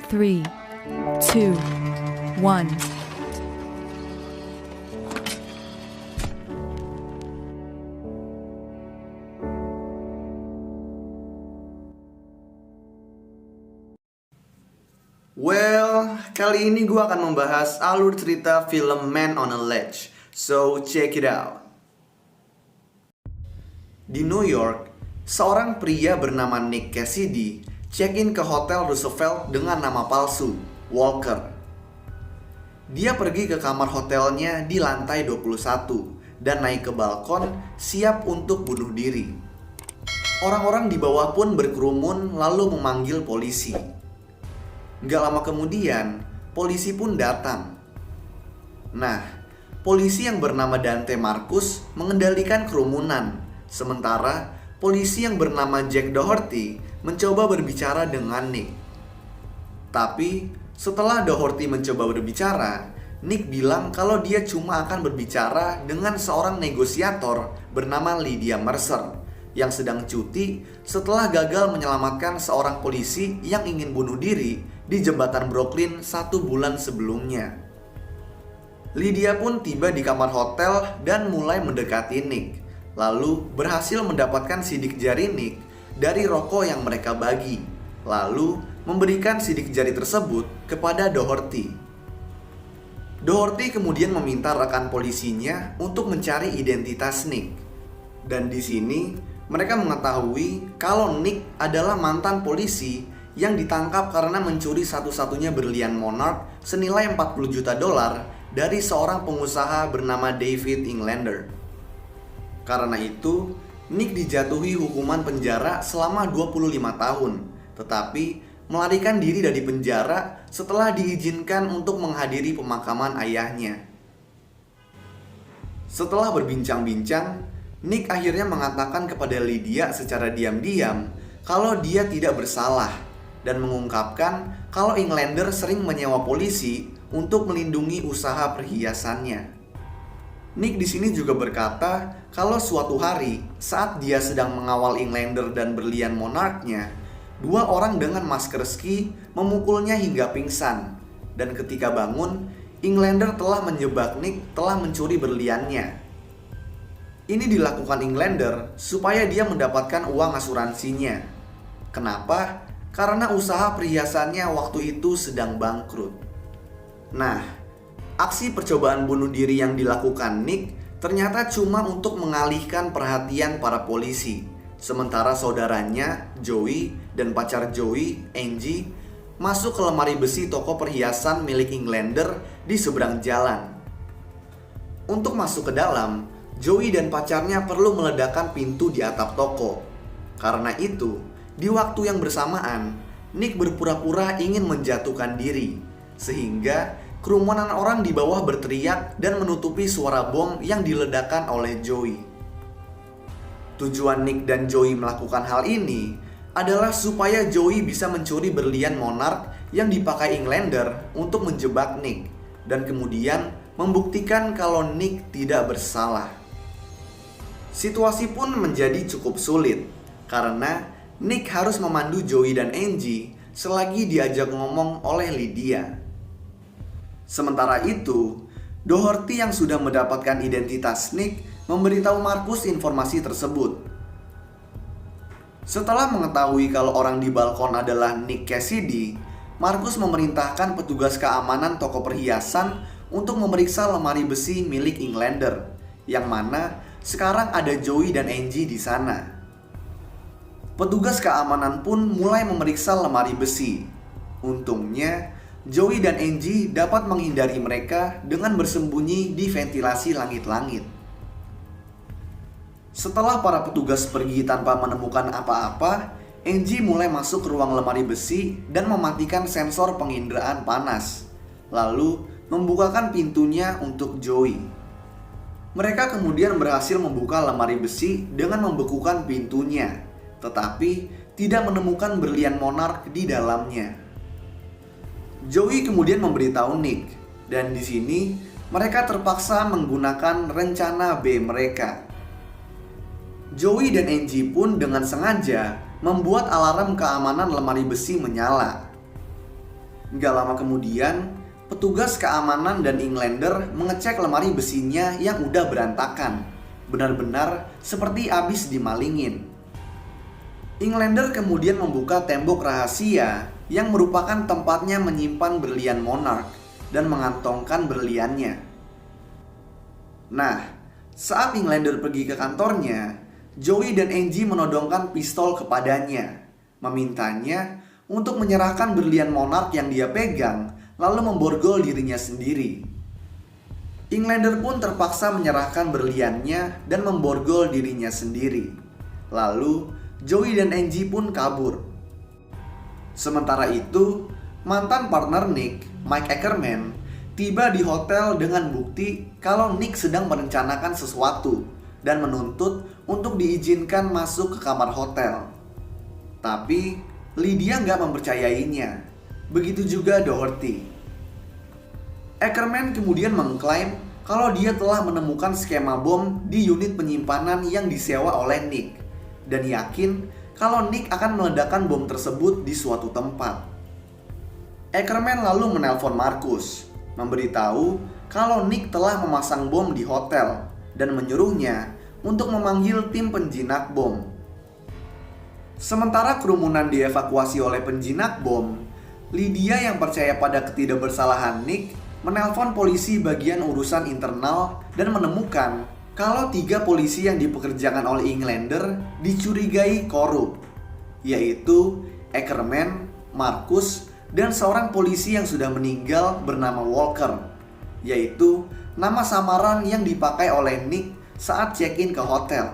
3, 2, 1. Well, kali ini gue akan membahas alur cerita film Man on a Ledge. So, check it out. Di New York, seorang pria bernama Nick Cassidy check-in ke Hotel Roosevelt dengan nama palsu, Walker. Dia pergi ke kamar hotelnya di lantai 21 dan naik ke balkon siap untuk bunuh diri. Orang-orang di bawah pun berkerumun lalu memanggil polisi. Gak lama kemudian, polisi pun datang. Nah, polisi yang bernama Dante Marcus mengendalikan kerumunan, sementara polisi yang bernama Jack Doherty mencoba berbicara dengan Nick. Tapi, setelah Doherty mencoba berbicara, Nick bilang kalau dia cuma akan berbicara dengan seorang negosiator bernama Lydia Mercer yang sedang cuti setelah gagal menyelamatkan seorang polisi yang ingin bunuh diri di jembatan Brooklyn 1 bulan sebelumnya. Lydia pun tiba di kamar hotel dan mulai mendekati Nick, lalu berhasil mendapatkan sidik jari Nick dari rokok yang mereka bagi, lalu memberikan sidik jari tersebut kepada Doherty. Doherty kemudian meminta rekan polisinya untuk mencari identitas Nick. Dan di sini mereka mengetahui kalau Nick adalah mantan polisi yang ditangkap karena mencuri satu-satunya berlian monarch senilai 40 juta dolar dari seorang pengusaha bernama David Englander. Karena itu, Nick dijatuhi hukuman penjara selama 25 tahun, tetapi melarikan diri dari penjara setelah diizinkan untuk menghadiri pemakaman ayahnya. Setelah berbincang-bincang, Nick akhirnya mengatakan kepada Lydia secara diam-diam kalau dia tidak bersalah dan mengungkapkan kalau Englander sering menyewa polisi untuk melindungi usaha perhiasannya. Nick di sini juga berkata kalau suatu hari saat dia sedang mengawal Englander dan berlian monarchnya, dua orang dengan masker ski memukulnya hingga pingsan, dan ketika bangun, Englander telah menjebak Nick telah mencuri berliannya. Ini dilakukan Englander supaya dia mendapatkan uang asuransinya. Kenapa? Karena usaha perhiasannya waktu itu sedang bangkrut. Nah, aksi percobaan bunuh diri yang dilakukan Nick ternyata cuma untuk mengalihkan perhatian para polisi, sementara saudaranya, Joey, dan pacar Joey, Angie, masuk ke lemari besi toko perhiasan milik Englander di seberang jalan. Untuk masuk ke dalam, Joey dan pacarnya perlu meledakkan pintu di atap toko. Karena itu, di waktu yang bersamaan, Nick berpura-pura ingin menjatuhkan diri, sehingga kerumunan orang di bawah berteriak dan menutupi suara bom yang diledakkan oleh Joey. Tujuan Nick dan Joey melakukan hal ini adalah supaya Joey bisa mencuri berlian monarch yang dipakai Englander untuk menjebak Nick, dan kemudian membuktikan kalau Nick tidak bersalah. Situasi pun menjadi cukup sulit, karena Nick harus memandu Joey dan Angie selagi diajak ngomong oleh Lydia. Sementara itu, Doherty yang sudah mendapatkan identitas Nick memberitahu Marcus informasi tersebut. Setelah mengetahui kalau orang di balkon adalah Nick Cassidy, Marcus memerintahkan petugas keamanan toko perhiasan untuk memeriksa lemari besi milik Englander, yang mana sekarang ada Joey dan Angie di sana. Petugas keamanan pun mulai memeriksa lemari besi. Untungnya, Joey dan Angie dapat menghindari mereka dengan bersembunyi di ventilasi langit-langit. Setelah para petugas pergi tanpa menemukan apa-apa, Angie mulai masuk ke ruang lemari besi dan mematikan sensor penginderaan panas, lalu membukakan pintunya untuk Joey. Mereka kemudian berhasil membuka lemari besi dengan membekukan pintunya, tetapi tidak menemukan berlian monarch di dalamnya. Joey kemudian memberitahu Nick, dan di sini mereka terpaksa menggunakan rencana B mereka. Joey dan Angie pun dengan sengaja membuat alarm keamanan lemari besi menyala. Nggak lama kemudian, petugas keamanan dan Englander mengecek lemari besinya yang udah berantakan. Benar-benar seperti abis dimalingin. Englander kemudian membuka tembok rahasia yang merupakan tempatnya menyimpan berlian Monarch dan mengantongkan berliannya. Nah, saat Englander pergi ke kantornya, Joey dan Angie menodongkan pistol kepadanya, memintanya untuk menyerahkan berlian Monarch yang dia pegang, lalu memborgol dirinya sendiri. Englander pun terpaksa menyerahkan berliannya dan memborgol dirinya sendiri. Lalu, Joey dan Angie pun kabur. Sementara itu, mantan partner Nick, Mike Ackerman, tiba di hotel dengan bukti kalau Nick sedang merencanakan sesuatu dan menuntut untuk diizinkan masuk ke kamar hotel. Tapi, Lydia nggak mempercayainya. Begitu juga Doherty. Ackerman kemudian mengklaim kalau dia telah menemukan skema bom di unit penyimpanan yang disewa oleh Nick dan yakin kalau Nick akan meledakkan bom tersebut di suatu tempat. Ackerman lalu menelpon Marcus, memberitahu kalau Nick telah memasang bom di hotel dan menyuruhnya untuk memanggil tim penjinak bom. Sementara kerumunan dievakuasi oleh penjinak bom, Lydia yang percaya pada ketidakbersalahan Nick menelpon polisi bagian urusan internal dan menemukan kalau 3 polisi yang dipekerjakan oleh Englander dicurigai korup, yaitu Ackerman, Marcus, dan seorang polisi yang sudah meninggal bernama Walker, yaitu nama samaran yang dipakai oleh Nick saat check-in ke hotel.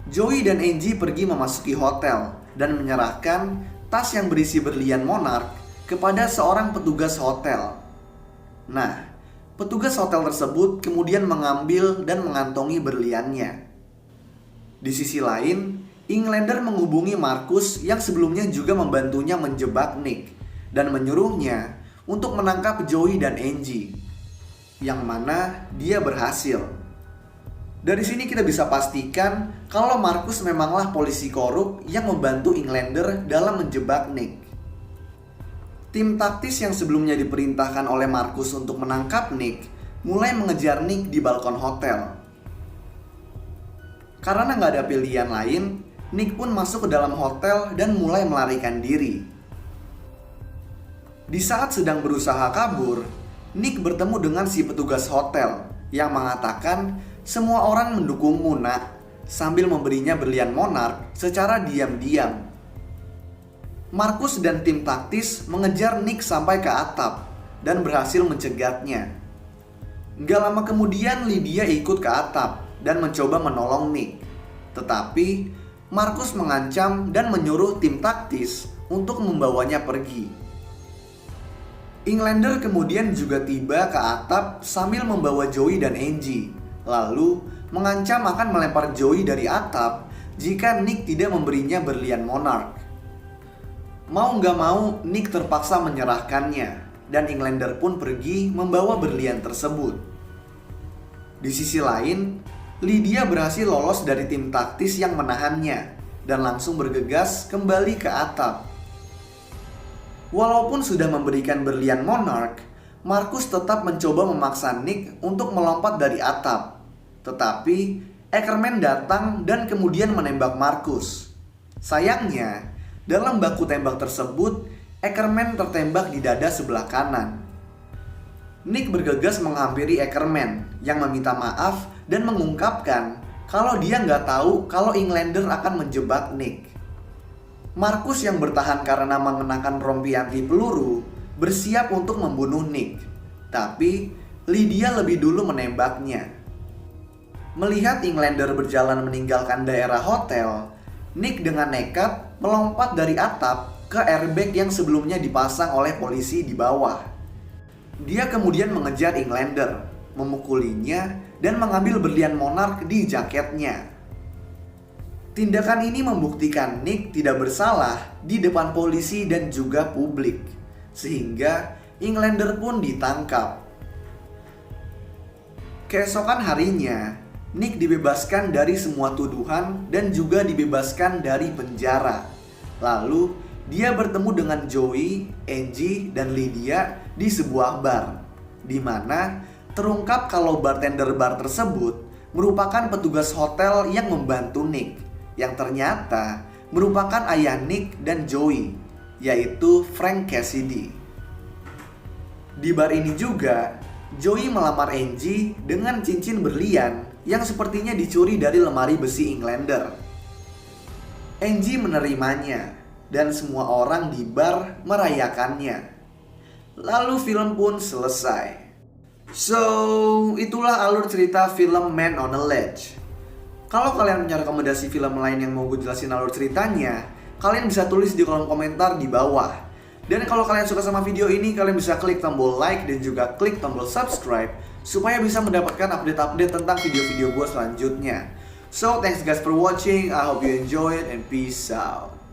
Joey dan Angie pergi memasuki hotel dan menyerahkan tas yang berisi berlian Monarch kepada seorang petugas hotel. Nah, petugas hotel tersebut kemudian mengambil dan mengantongi berliannya. Di sisi lain, Englander menghubungi Marcus yang sebelumnya juga membantunya menjebak Nick dan menyuruhnya untuk menangkap Joey dan Angie, yang mana dia berhasil. Dari sini kita bisa pastikan kalau Marcus memanglah polisi korup yang membantu Englander dalam menjebak Nick. Tim taktis yang sebelumnya diperintahkan oleh Marcus untuk menangkap Nick mulai mengejar Nick di balkon hotel. Karena nggak ada pilihan lain, Nick pun masuk ke dalam hotel dan mulai melarikan diri. Di saat sedang berusaha kabur, Nick bertemu dengan si petugas hotel yang mengatakan semua orang mendukungmu, nak, sambil memberinya berlian Monarch secara diam-diam. Marcus dan tim taktis mengejar Nick sampai ke atap dan berhasil mencegatnya. Gak lama kemudian Lydia ikut ke atap dan mencoba menolong Nick. Tetapi Marcus mengancam dan menyuruh tim taktis untuk membawanya pergi. Englander kemudian juga tiba ke atap sambil membawa Joey dan Angie, lalu mengancam akan melempar Joey dari atap jika Nick tidak memberinya berlian Monarch. Mau nggak mau, Nick terpaksa menyerahkannya, dan Englander pun pergi membawa berlian tersebut. Di sisi lain, Lydia berhasil lolos dari tim taktis yang menahannya, dan langsung bergegas kembali ke atap. Walaupun sudah memberikan berlian Monarch, Marcus tetap mencoba memaksa Nick untuk melompat dari atap. Tetapi, Ackerman datang dan kemudian menembak Marcus. Sayangnya, dalam baku tembak tersebut, Ackerman tertembak di dada sebelah kanan. Nick bergegas menghampiri Ackerman yang meminta maaf dan mengungkapkan kalau dia nggak tahu kalau Englander akan menjebak Nick. Marcus yang bertahan karena mengenakan rompi anti peluru bersiap untuk membunuh Nick, tapi Lydia lebih dulu menembaknya. Melihat Englander berjalan meninggalkan daerah hotel, Nick dengan nekat melompat dari atap ke airbag yang sebelumnya dipasang oleh polisi di bawah. Dia kemudian mengejar Englander, memukulinya, dan mengambil berlian Monarch di jaketnya. Tindakan ini membuktikan Nick tidak bersalah di depan polisi dan juga publik, sehingga Englander pun ditangkap. Keesokan harinya, Nick dibebaskan dari semua tuduhan dan juga dibebaskan dari penjara. Lalu, dia bertemu dengan Joey, Angie, dan Lydia di sebuah bar, di mana terungkap kalau bartender bar tersebut merupakan petugas hotel yang membantu Nick, yang ternyata merupakan ayah Nick dan Joey, yaitu Frank Cassidy. Di bar ini juga, Joey melamar Angie dengan cincin berlian yang sepertinya dicuri dari lemari besi Englander. Angie menerimanya, dan semua orang di bar merayakannya. Lalu film pun selesai. So, itulah alur cerita film Man on a Ledge. Kalau kalian punya rekomendasi film lain yang mau gue jelasin alur ceritanya, kalian bisa tulis di kolom komentar di bawah. Dan kalau kalian suka sama video ini, kalian bisa klik tombol like dan juga klik tombol subscribe supaya bisa mendapatkan update-update tentang video-video gue selanjutnya. So, thanks guys for watching. I hope you enjoy it and peace out.